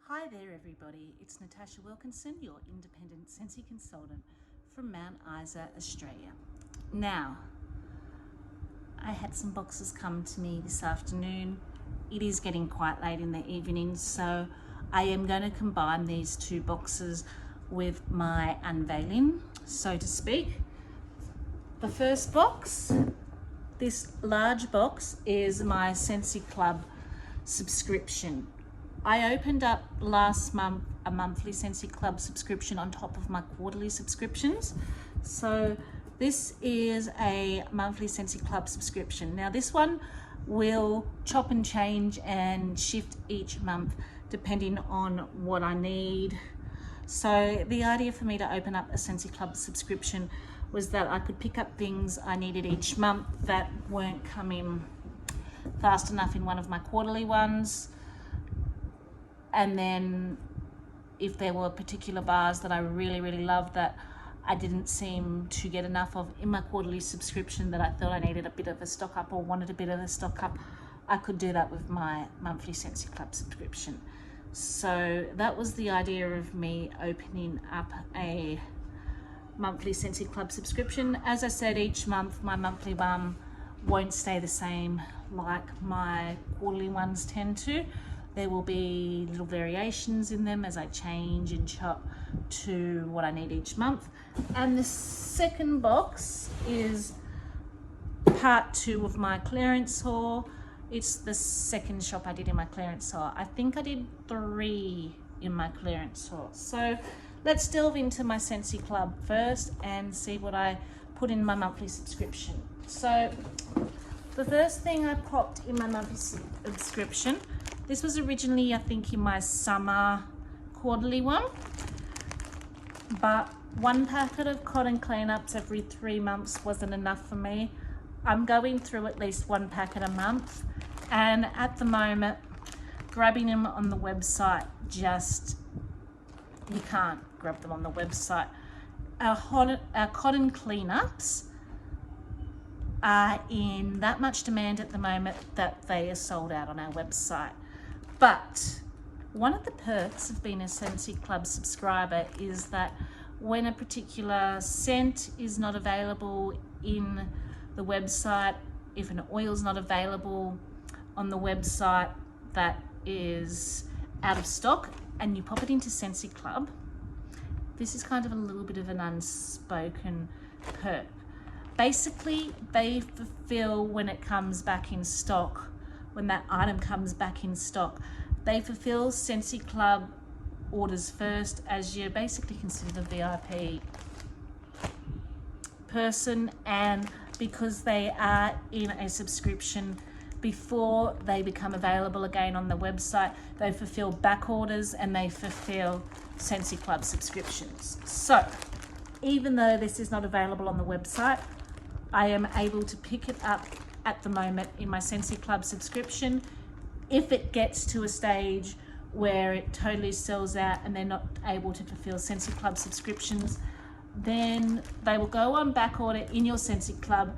Hi there everybody, it's Natasha Wilkinson, your independent Scentsy consultant from Mount Isa, Australia. Now, I had some boxes come to me this afternoon. It is getting quite late in the evening, so I am going to combine these two boxes with my unveiling, so to speak. The first box, this large box, is my Scentsy Club subscription. I opened up last month a monthly Scentsy Club subscription on top of my quarterly subscriptions. So this is a monthly Scentsy Club subscription. Now this one will chop and change and shift each month depending on what I need. So the idea for me to open up a Scentsy Club subscription was that I could pick up things I needed each month that weren't coming fast enough in one of my quarterly ones. And then if there were particular bars that I really loved that I didn't seem to get enough of in my quarterly subscription, that I thought I needed a bit of a stock up or wanted a bit of a stock up, I could do that with my monthly Scentsy Club subscription. So that was the idea of me opening up a monthly Scentsy Club subscription. As I said, each month my monthly one won't stay the same like my quarterly ones tend to. There will be little variations in them as I change and chop to what I need each month. And the second box is part 2 of my clearance haul. It's the second shop I did in my clearance haul. I think I did 3 in my clearance haul. So let's delve into my Scentsy Club first and see what I put in my monthly subscription. So the first thing I popped in my monthly subscription, this was originally, I think, in my summer quarterly one, but one packet of cotton cleanups every 3 months wasn't enough for me. I'm going through at least 1 packet a month, and at the moment, grabbing them on the website, you can't grab them on the website. Our cotton cleanups are in that much demand at the moment that they are sold out on our website. But one of the perks of being a Scentsy Club subscriber is that when a particular scent is not available in the website, if an oil is not available on the website that is out of stock, and you pop it into Scentsy Club, this is kind of a little bit of an unspoken perk. Basically, they fulfill when it comes back in stock, when that item comes back in stock. They fulfill Scentsy Club orders first, as you're basically considered a VIP person, and because they are in a subscription before they become available again on the website, they fulfill back orders and they fulfill Scentsy Club subscriptions. So even though this is not available on the website, I am able to pick it up at the moment in my Scentsy Club subscription. If it gets to a stage where it totally sells out and they're not able to fulfill Scentsy Club subscriptions, then they will go on back order in your Scentsy Club,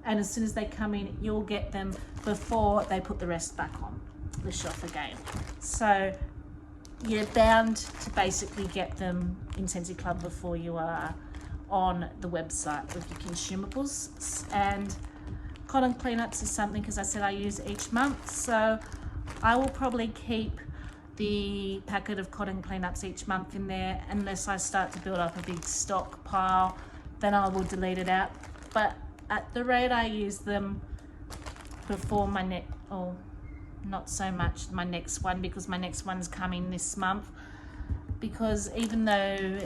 and as soon as they come in, you'll get them before they put the rest back on the shelf again. So you're bound to basically get them in Scentsy Club before you are on the website with your consumables. And cotton cleanups is something, as I said, I use each month, so I will probably keep the packet of cotton cleanups each month in there unless I start to build up a big stock pile. Then I will delete it out. But at the rate I use them before my not so much my next one, because my next one's coming this month, because even though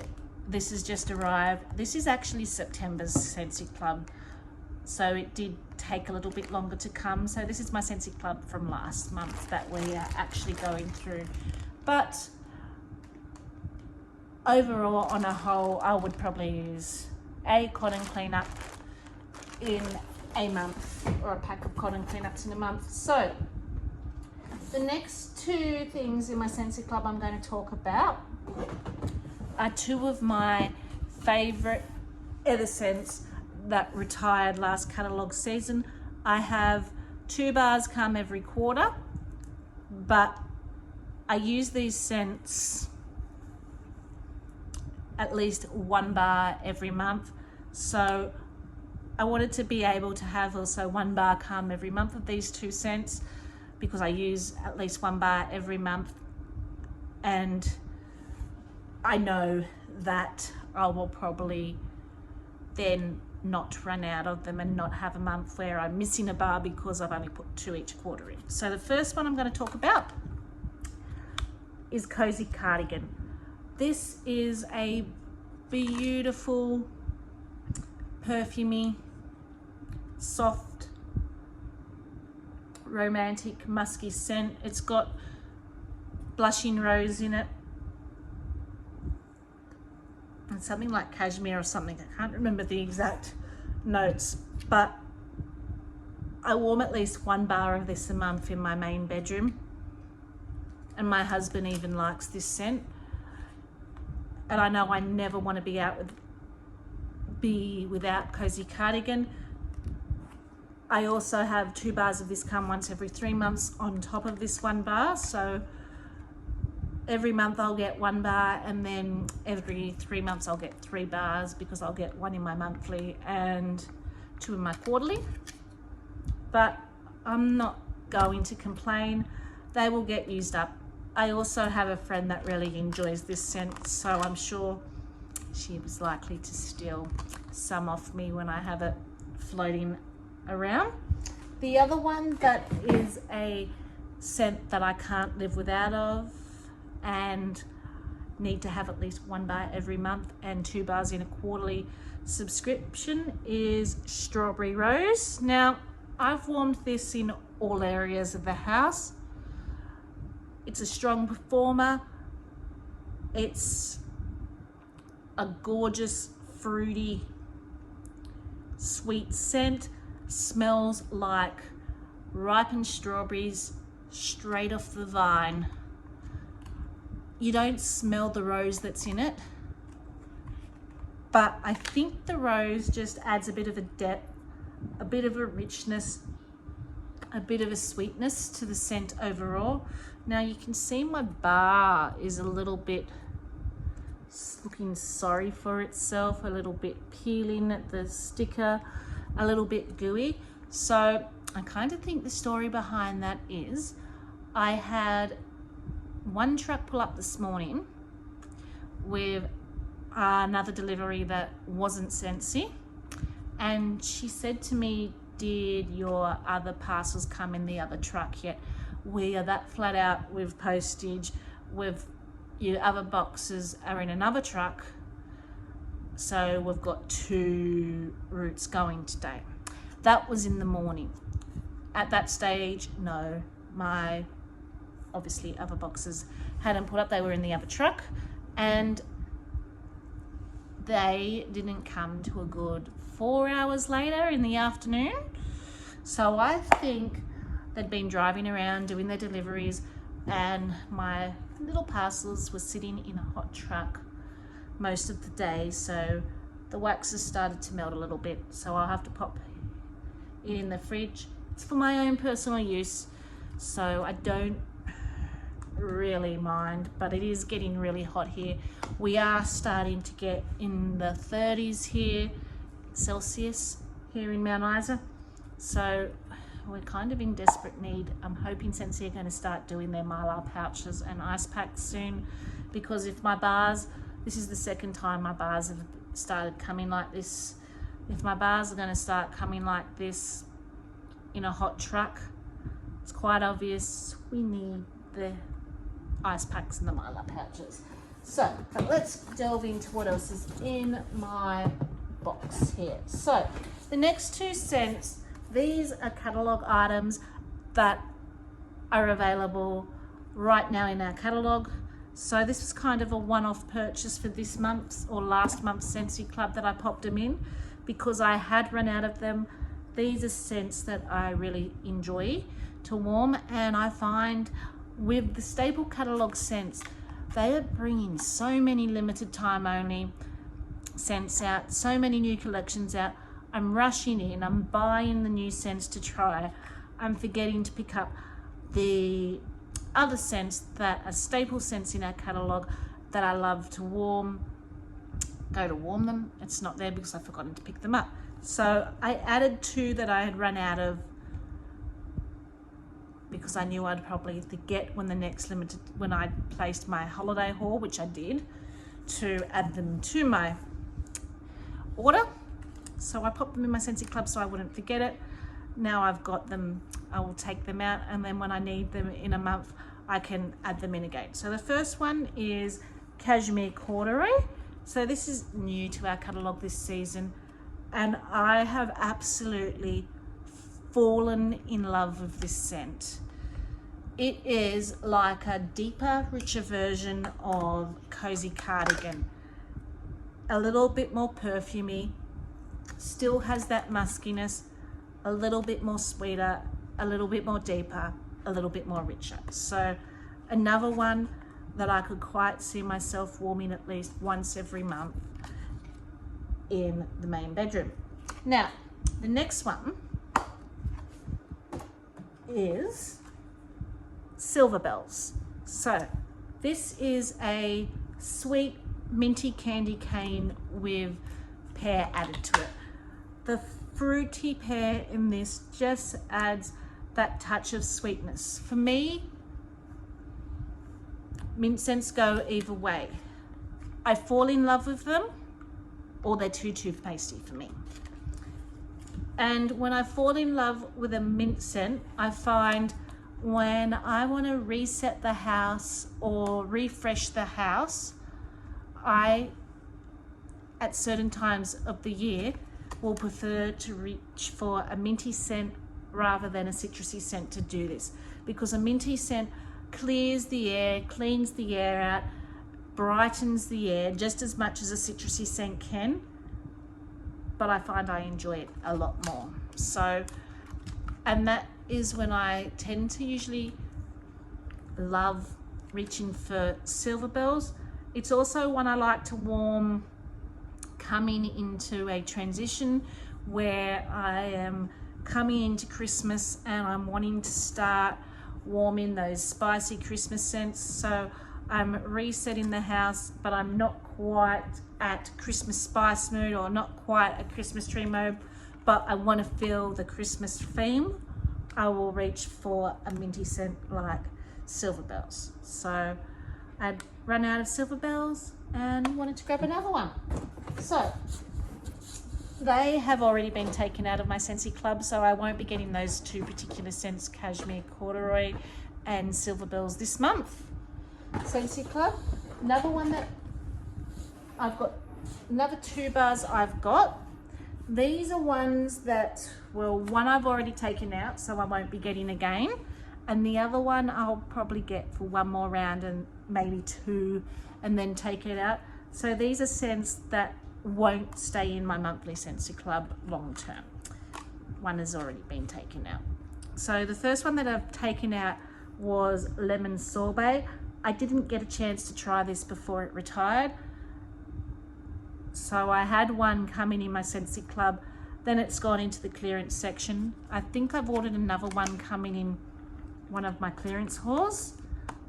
this has just arrived, this is actually September's Scentsy Club, so it did take a little bit longer to come. So this is my Scentsy Club from last month that we are actually going through. But overall, on a whole, I would probably use a cotton cleanup in a month, or a pack of cotton cleanups in a month. So the next 2 things in my Scentsy Club I'm going to talk about are 2 of my favorite ever scents that retired last catalogue season. I have 2 bars come every quarter, but I use these scents at least 1 bar every month. So I wanted to be able to have also 1 bar come every month of these 2 scents, because I use at least 1 bar every month, and I know that I will probably then not run out of them and not have a month where I'm missing a bar because I've only put 2 each quarter in. So the first one I'm going to talk about is Cozy Cardigan. This is a beautiful, perfumey, soft, romantic, musky scent. It's got blushing rose in it and something like cashmere or something. I can't remember the exact notes, but I warm at least 1 bar of this a month in my main bedroom, and my husband even likes this scent. And I know I never want to be without Cozy Cardigan. I also have 2 bars of this come once every 3 months on top of this 1 bar. So every month I'll get 1 bar, and then every 3 months I'll get 3 bars, because I'll get 1 in my monthly and 2 in my quarterly. But I'm not going to complain. They will get used up. I also have a friend that really enjoys this scent, so I'm sure she was likely to steal some off me when I have it floating around. The other one that is a scent that I can't live without of and need to have at least 1 bar every month and 2 bars in a quarterly subscription is Strawberry Rose. Now, I've warmed this in all areas of the house. It's a strong performer. It's a gorgeous, fruity, sweet scent. Smells like ripened strawberries straight off the vine. You don't smell the rose that's in it, but I think the rose just adds a bit of a depth, a bit of a richness, a bit of a sweetness to the scent overall. Now you can see my bar is a little bit looking sorry for itself, a little bit peeling at the sticker, a little bit gooey. So I kind of think the story behind that is I had 1 truck pull up this morning with another delivery that wasn't Scentsy, and she said to me, did your other parcels come in the other truck yet? We are that flat out with postage, with your other boxes are in another truck, so we've got 2 routes going today. That was in the morning. At that stage, no, my obviously other boxes hadn't put up, they were in the other truck, and they didn't come to a good 4 hours later in the afternoon. So I think they'd been driving around doing their deliveries, and my little parcels were sitting in a hot truck most of the day, so the wax has started to melt a little bit, so I'll have to pop it in the fridge. It's for my own personal use, so I don't really mind, but it is getting really hot here. We are starting to get in the 30s here Celsius here in Mount Isa, so we're kind of in desperate need. I'm hoping Scentsy are going to start doing their Mylar pouches and ice packs soon, because if my bars, this is the second time my bars have started coming like this, if my bars are going to start coming like this in a hot truck, it's quite obvious we need the ice packs and the Mylar pouches. So let's delve into what else is in my box here. So the next 2 scents, these are catalogue items that are available right now in our catalogue. So this was kind of a one-off purchase for this month's or last month's Scentsy Club that I popped them in because I had run out of them. These are scents that I really enjoy to warm, and I find with the staple catalogue scents, they are bringing so many limited time only scents out, so many new collections out. I'm rushing in, I'm buying the new scents to try. I'm forgetting to pick up the other scents that are staple scents in our catalogue that I love to warm them. It's not there because I've forgotten to pick them up. So I added 2 that I had run out of because I knew I'd probably forget when I placed my holiday haul, which I did, to add them to my order. So I popped them in my Scentsy Club so I wouldn't forget it. Now I've got them, I will take them out, and then when I need them in a month, I can add them in again. So the first one is Cashmere Corduroy. So this is new to our catalogue this season, and I have absolutely fallen in love with this scent. It is like a deeper, richer version of Cozy Cardigan. A little bit more perfumey, still has that muskiness, a little bit more sweeter, a little bit more deeper, a little bit more richer. So another one that I could quite see myself warming at least once every month in the main bedroom. Now, the next one is Silver Bells. So this is a sweet minty candy cane with pear added to it. The fruity pear in this just adds that touch of sweetness. For me, mint scents go either way. I fall in love with them or they're too toothpastey for me. And when I fall in love with a mint scent, I find when I want to reset the house or refresh the house, I, at certain times of the year, will prefer to reach for a minty scent rather than a citrusy scent to do this, because a minty scent clears the air, cleans the air out, brightens the air just as much as a citrusy scent can, but I find I enjoy it a lot more. So, and that is when I tend to usually love reaching for Silver Bells. It's also one I like to warm coming into a transition where I am coming into Christmas and I'm wanting to start warming those spicy Christmas scents. So I'm resetting the house, but I'm not quite at Christmas spice mood or not quite at Christmas tree mode, but I want to feel the Christmas theme. I will reach for a minty scent like Silver Bells. So I'd run out of Silver Bells and wanted to grab another one. So they have already been taken out of my Scentsy Club, so I won't be getting those 2 particular scents, Cashmere Corduroy and Silver Bells, this month. Scentsy Club. Another one that I've got, another 2 bars I've got. These are ones that, well, one I've already taken out, so I won't be getting again. And the other one I'll probably get for 1 more round and maybe 2 and then take it out. So these are scents that won't stay in my monthly Scentsy Club long term. One has already been taken out. So the first one that I've taken out was Lemon Sorbet. I didn't get a chance to try this before it retired. So I had one coming in my Scentsy Club, then it's gone into the clearance section. I think I've ordered another one coming in one of my clearance hauls,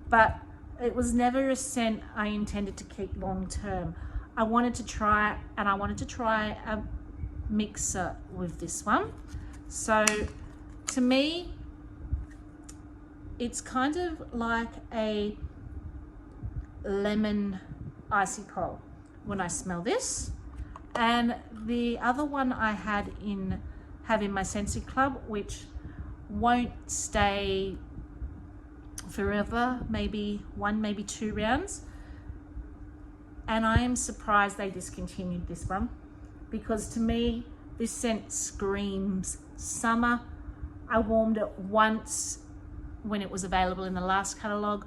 but it was never a scent I intended to keep long term. I wanted to try it, and I wanted to try a mixer with this one. So to me, it's kind of like a lemon icy cold when I smell this. And the other one I have in my Scentsy Club, which won't stay forever, maybe 1, maybe 2 rounds. And I am surprised they discontinued this one, because to me, this scent screams summer. I warmed it once when it was available in the last catalogue,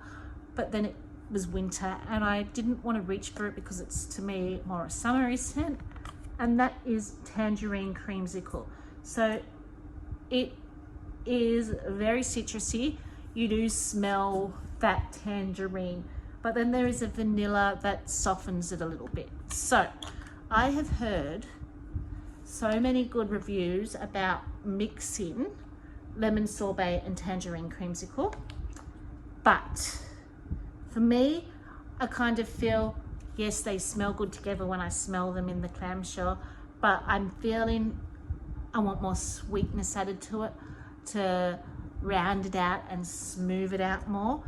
but then it was winter and I didn't want to reach for it because it's, to me, more a summery scent. And that is Tangerine Creamsicle. So it is very citrusy. You do smell that tangerine, but then there is a vanilla that softens it a little bit. So I have heard so many good reviews about mixing Lemon Sorbet and Tangerine Creamsicle, But for me, I kind of feel, yes, they smell good together when I smell them in the clamshell, but I'm feeling I want more sweetness added to it to round it out and smooth it out more.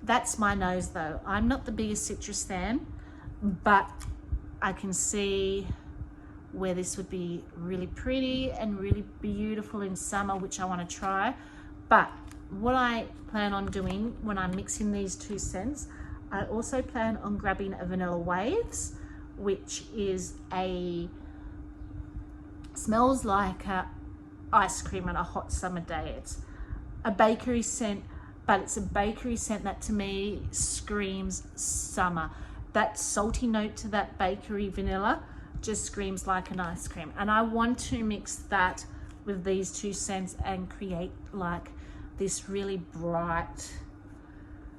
That's my nose though. I'm not the biggest citrus fan, but I can see where this would be really pretty and really beautiful in summer, which I want to try. But what I plan on doing when I'm mixing these two scents, I also plan on grabbing a Vanilla Waves, which is smells like ice cream on a hot summer day. It's a bakery scent, but it's a bakery scent that to me screams summer. That salty note to that bakery vanilla just screams like an ice cream. And I want to mix that with these two scents and create like this really bright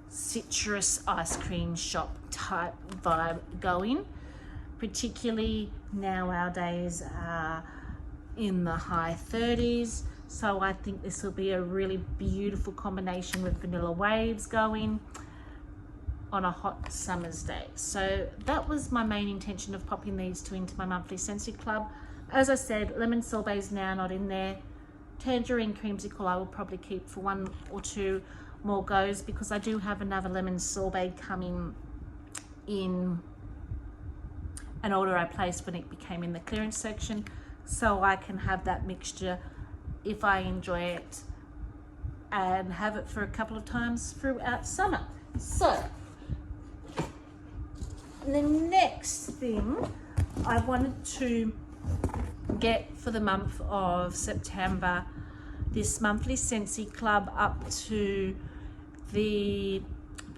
citrus ice cream shop type vibe going. Particularly now our days are in the high 30s, so I think this will be a really beautiful combination with Vanilla Waves going on a hot summer's day. So that was my main intention of popping these two into my monthly Scentsy Club. As I said, Lemon Sorbet is now not in there. Tangerine Creamsicle I will probably keep for 1 or 2 more goes, because I do have another Lemon Sorbet coming in an order I placed when it became in the clearance section, so I can have that mixture if I enjoy it and have it for a couple of times throughout summer. So the next thing I wanted to get for the month of September, this monthly Scentsy Club up to the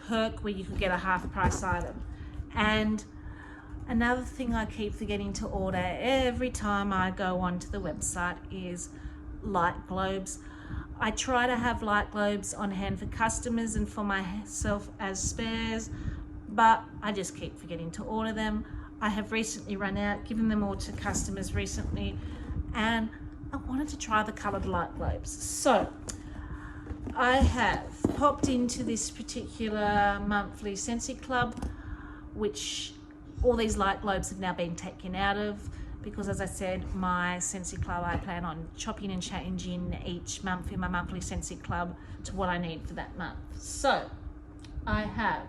perk where you could get a half price item. And another thing I keep forgetting to order every time I go onto the website is light globes. I try to have light globes on hand for customers and for myself as spares, but I just keep forgetting to order them. I have recently run out, given them all to customers recently, and I wanted to try the coloured light globes. So I have popped into this particular monthly Scentsy Club, which all these light globes have now been taken out of, because as I said, my Scentsy Club, I plan on chopping and changing each month in my monthly Scentsy Club to what I need for that month. So I have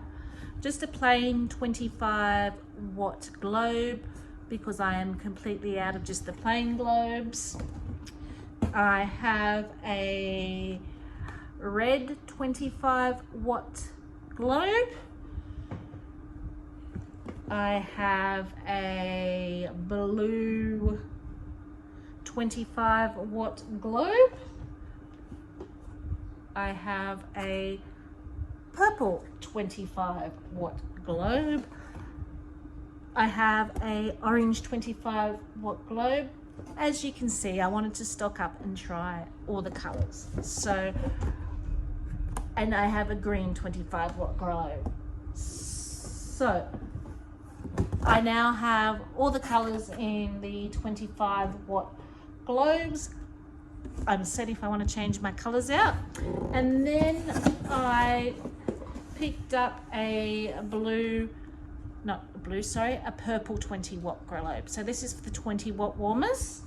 just a plain 25 watt globe, because I am completely out of just the plain globes. I have a red 25 watt globe. I have a blue 25 watt globe. I have a purple 25 watt globe. I have a orange 25 watt globe. As you can see, I wanted to stock up and try all the colors. So, and I have a green 25 watt globe. So I now have all the colors in the 25 watt globes. I'm set if I want to change my colors out. And then I picked up a purple 20 watt globe. So this is for the 20 watt warmers.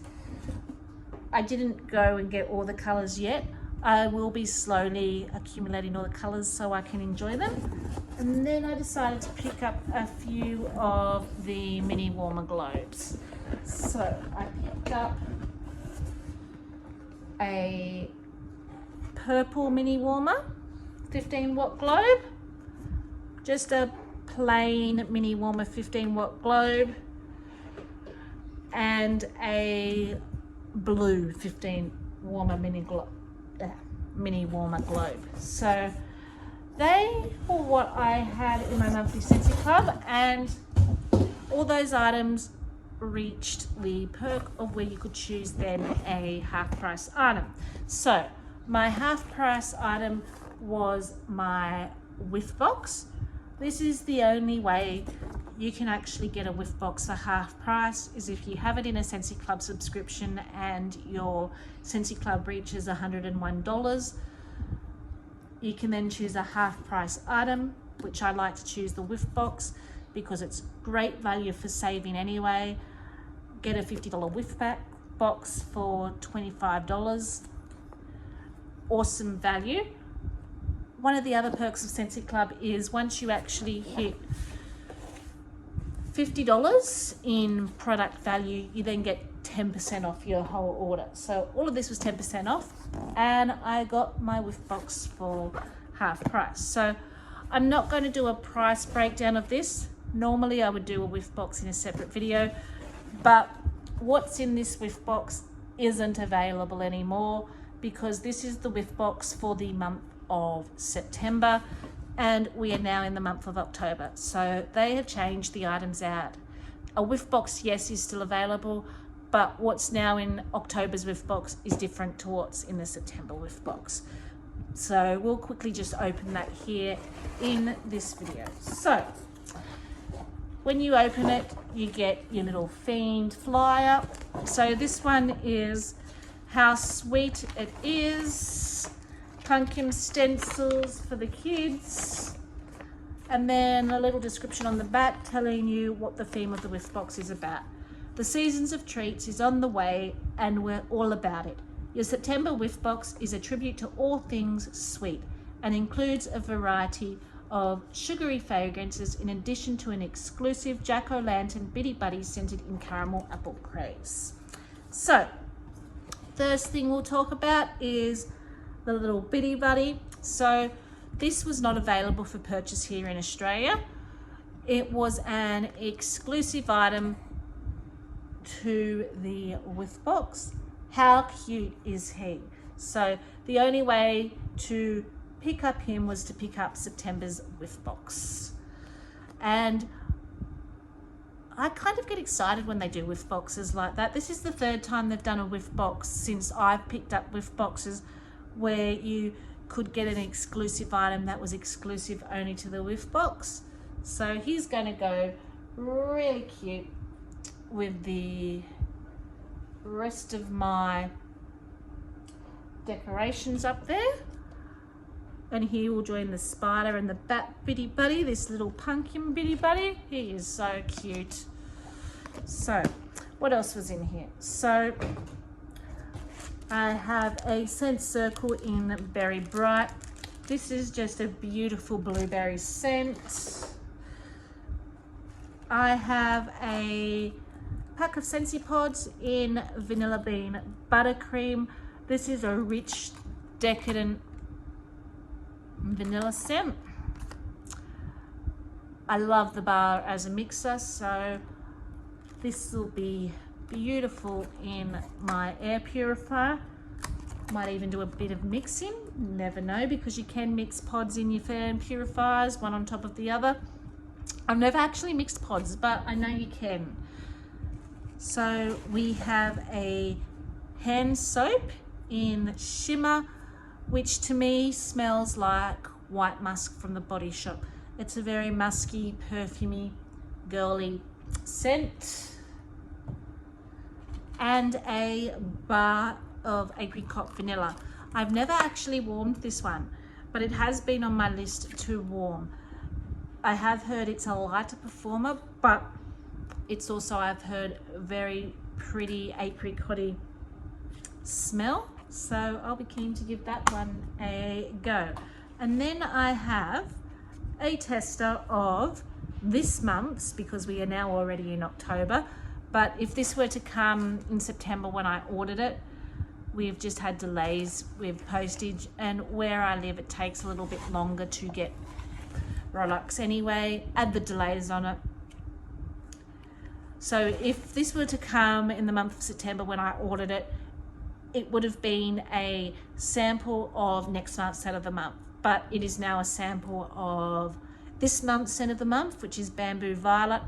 I didn't go and get all the colors yet. I will be slowly accumulating all the colors so I can enjoy them. And then I decided to pick up a few of the mini warmer globes. So I picked up a purple mini warmer, 15 watt globe, just a plain mini warmer 15 watt globe, and a blue 15 warmer mini warmer globe. So they were what I had in my monthly Scentsy Club, and all those items reached the perk of where you could choose then a half price item. So my half price item was my whiff box. This is the only way you can actually get a whiff box for half price, is if you have it in a Scentsy Club subscription and your Scentsy Club reaches $101. You can then choose a half price item, which I like to choose the whiff box because it's great value for saving anyway. Get a $50 whiff box for $25. Awesome value. One of the other perks of Scentsy Club is once you actually hit $50 in product value, you then get 10% off your whole order. So all of this was 10% off, and I got my whiff box for half price. So I'm not going to do a price breakdown of this. Normally I would do a whiff box in a separate video, but what's in this whiff box isn't available anymore because this is the whiff box for the month of September, and we are now in the month of October. So they have changed the items out. A whiff box, yes, is still available, but what's now in October's whiff box is different to what's in the September whiff box. So we'll quickly just open that here in this video. So when you open it, you get your little Fiend flyer. So this one is How Sweet It Is, pumpkin stencils for the kids, and then a little description on the back telling you what the theme of the whiff box is about. The seasons of treats is on the way and we're all about it. Your September whiff box is a tribute to all things sweet and includes a variety of sugary fragrances in addition to an exclusive jack-o'-lantern Bitty Buddy scented in caramel apple craze. So first thing we'll talk about is the little Bitty Buddy. So this was not available for purchase here in Australia. It was an exclusive item to the whiff box. How cute is he? So the only way to pick up him was to pick up September's whiff box. And I kind of get excited when they do whiff boxes like that. This is the third time they've done a whiff box since I've picked up whiff boxes where you could get an exclusive item that was exclusive only to the whiff box. So he's going to go really cute with the rest of my decorations up there. And he will join the spider and the bat Bitty Buddy, this little pumpkin Bitty Buddy. He is so cute. So what else was in here? So I have a scent circle in Berry Bright. This is just a beautiful blueberry scent. I have a pack of Scentsy pods in Vanilla Bean Buttercream. This is a rich, decadent vanilla scent. I love the bar as a mixer, so this will be beautiful in my air purifier. Might even do a bit of mixing, never know, because you can mix pods in your fan purifiers, one on top of the other. I've never actually mixed pods, but I know you can. So we have a hand soap in Shimmer, which to me smells like white musk from the Body Shop. It's a very musky, perfumey, girly scent. And a bar of apricot vanilla. I've never actually warmed this one, but it has been on my list to warm. I have heard it's a lighter performer, but it's also, I've heard, very pretty apricot-y smell. So I'll be keen to give that one a go. And then I have a tester of this month's, because we are now already in October, but if this were to come in September when I ordered it, we've just had delays with postage, and where I live it takes a little bit longer to get products anyway. Add the delays on it. So if this were to come in the month of September when I ordered it, it would have been a sample of next month's scent of the month, but it is now a sample of this month's scent of the month, which is Bamboo Violet.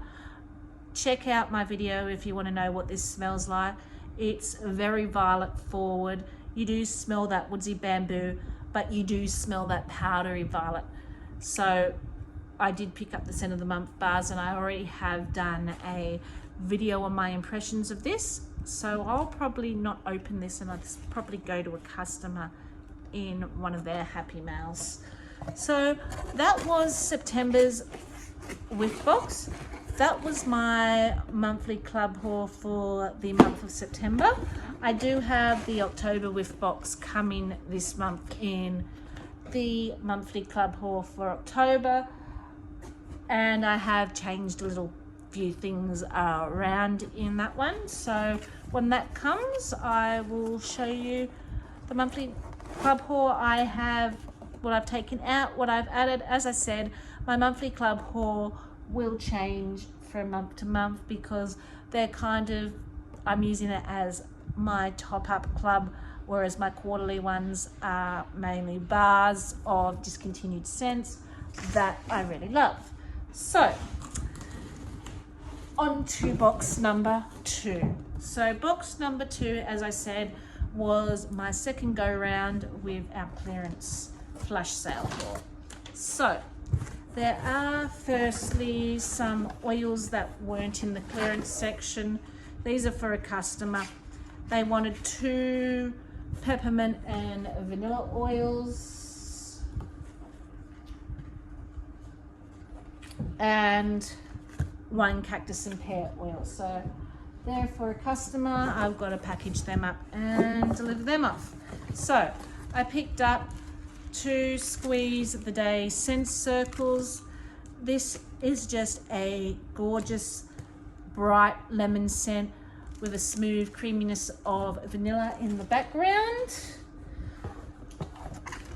Check out my video if you want to know what this smells like. It's very violet forward. You do smell that woodsy bamboo, but you do smell that powdery violet. So I did pick up the scent of the month bars, and I already have done a video on my impressions of this. So I'll probably not open this, and I'll just probably go to a customer in one of their Happy Mails. So that was September's whiff box. That was my monthly club haul for the month of September. I do have the October whiff box coming this month in the monthly club haul for October, and I have changed a little few things around in that one. So when that comes, I will show you the monthly club haul. I have what I've taken out, what I've added. As I said, my monthly club haul will change from month to month because they're kind of, I'm using it as my top up club, whereas my quarterly ones are mainly bars of discontinued scents that I really love. So on to box number 2. So box number 2, as I said, was my second go round with our clearance flash sale haul. So there are firstly some oils that weren't in the clearance section. These are for a customer. They wanted 2 peppermint and vanilla oils and 1 cactus and pear oil. So they're for a customer. I've got to package them up and deliver them off. So I picked up 2 Squeeze of the Day scent circles. This is just a gorgeous bright lemon scent with a smooth creaminess of vanilla in the background.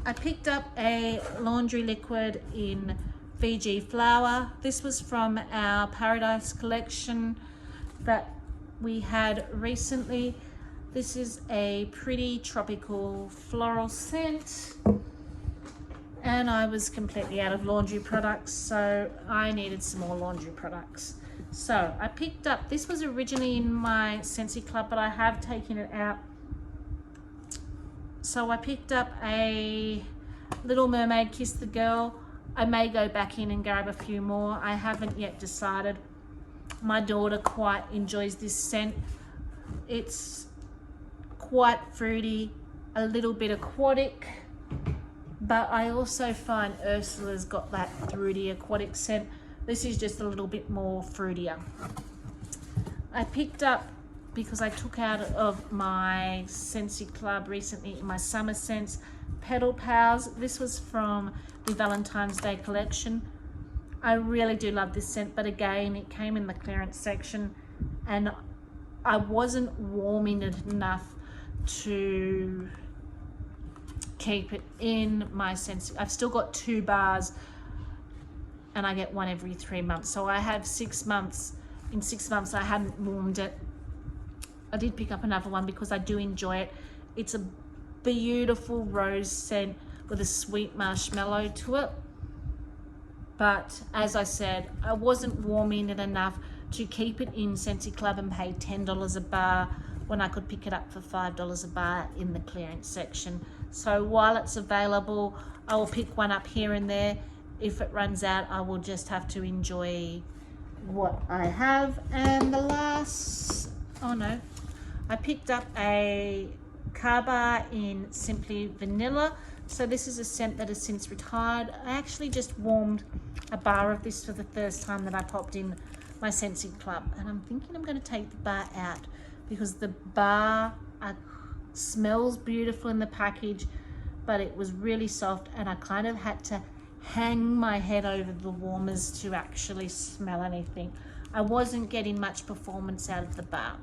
I picked up a laundry liquid in Fiji flower. This was from our Paradise collection that we had recently. This is a pretty tropical floral scent, and I was completely out of laundry products, so I needed some more laundry products. So I picked up, this was originally in my Scentsy Club, but I have taken it out. So I picked up a Little Mermaid Kiss the Girl. I may go back in and grab a few more. I haven't yet decided. My daughter quite enjoys this scent. It's quite fruity, a little bit aquatic, but I also find Ursula's got that fruity aquatic scent. This is just a little bit more fruitier. I picked up, because I took out of my Scentsy Club recently in my summer scents, Petal Pals. This was from the Valentine's Day collection. I really do love this scent, but again, it came in the clearance section and I wasn't warming it enough to keep it in my Scentsy. I've still got 2 bars and I get 1 every 3 months. So I have 6 months. In 6 months, I hadn't warmed it. I did pick up another one because I do enjoy it. It's a beautiful rose scent with a sweet marshmallow to it. But as I said, I wasn't warming it enough to keep it in Scentsy Club and pay $10 a bar when I could pick it up for $5 a bar in the clearance section. So while it's available, I will pick one up here and there. If it runs out, I will just have to enjoy what I have. And the last, oh no, I picked up a Kaaba in Simply Vanilla. So this is a scent that has since retired. I actually just warmed a bar of this for the first time that I popped in my Scentsy Club, and I'm thinking I'm going to take the bar out because the bar smells beautiful in the package, but it was really soft and I kind of had to hang my head over the warmers to actually smell anything. I wasn't getting much performance out of the bar.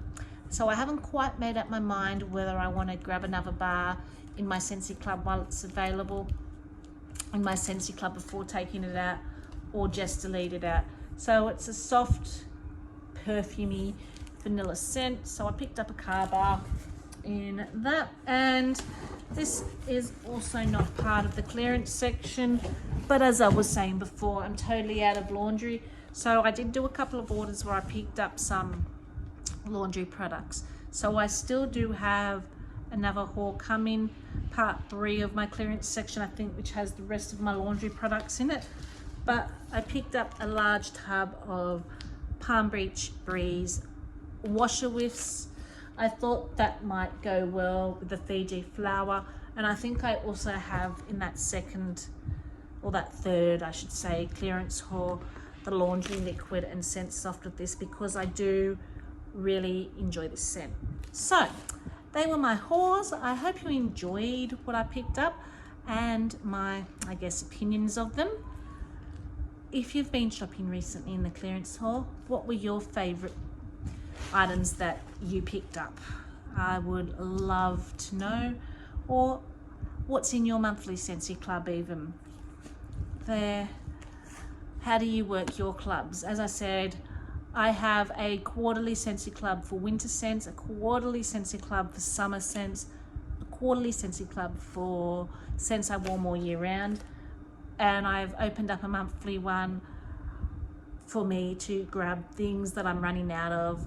So I haven't quite made up my mind whether I want to grab another bar in my Scentsy Club while it's available in my Scentsy Club before taking it out, or just delete it out. So it's a soft, perfumey vanilla scent. So I picked up a Kaaba in that, and this is also not part of the clearance section, but as I was saying before, I'm totally out of laundry. So I did do a couple of orders where I picked up some laundry products. So I still do have another haul coming, part 3 of my clearance section, I think, which has the rest of my laundry products in it. But I picked up a large tub of Palm Beach Breeze washer whiffs. I thought that might go well with the Fiji flower. And I think I also have in that second, or that third, I should say, clearance haul, the laundry liquid and scent soft with this, because I do really enjoy this scent. So they were my hauls. I hope you enjoyed what I picked up and my, I guess, opinions of them. If you've been shopping recently in the clearance haul, what were your favorite items that you picked up? I would love to know. Or what's in your monthly Scentsy club even? There. How do you work your clubs? As I said, I have a quarterly Scentsy club for winter scents, a quarterly Scentsy club for summer scents, a quarterly Scentsy club for scents I wore all year round, and I've opened up a monthly one for me to grab things that I'm running out of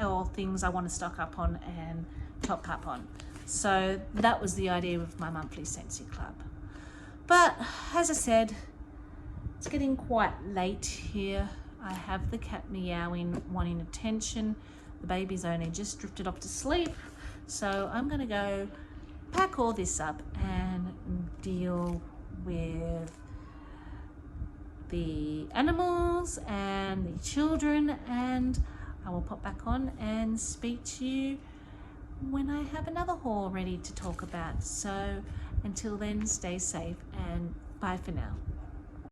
or things I want to stock up on and top up on. So that was the idea of my monthly Scentsy club. But as I said, it's getting quite late here. I have the cat meowing, wanting attention. The baby's only just drifted off to sleep. So I'm gonna go pack all this up and deal with the animals and the children, and I will pop back on and speak to you when I have another haul ready to talk about. So until then, stay safe and bye for now.